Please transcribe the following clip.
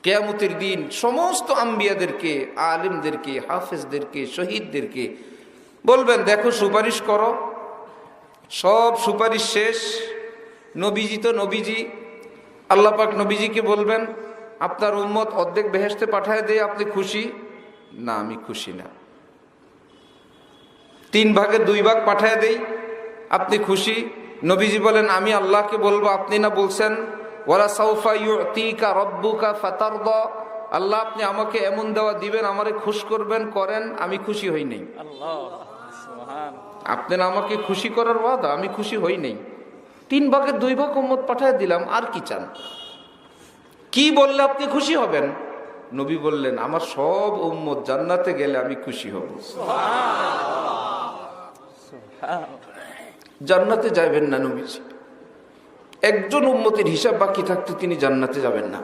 কিয়ামতের দিন সমস্ত আম্বিয়াদেরকে, আলিমদেরকে, হাফেজদেরকে, শহীদদেরকে বলবেন, দেখো সুপারিশ করো। সব সুপারিশ শেষ। নবীজি তো নবীজি, আল্লাহ পাক নবীজিকে বলবেন, আপনার উম্মত অর্ধেক বেহেশতে পাঠায় দেয়, আপনি খুশি? না, আমি খুশি না। 3 ভাগের 2 ভাগ পাঠায় দেই, আপনি খুশি? নবীজি বলেন, আমি আল্লাহকে বলবো, আপনি না বলছেন ওয়ালা সাউফা ইউতিকা রাব্বুকা ফাতারদা, আল্লাহ আপনি আমাকে এমন দেওয়া দিবেন, আমারে খুশ করবেন, করেন, আমি খুশি হই নাই। আপনি না আমাকে খুশি করার ওয়াদা, আমি খুশি হই নাই। 3 ভাগের 2 ভাগ উম্মত পাঠায় দিলাম, আর কি চান? কি বললে আপনি খুশি হবেন? নবী বললেন, আমার সব উম্মত জান্নাতে গেলে আমি খুশি হব। জান্নাতে যাবেন না নবীজি, একজন উম্মতের হিসাব বাকি থাকতে তিনি জান্নাতে যাবেন না।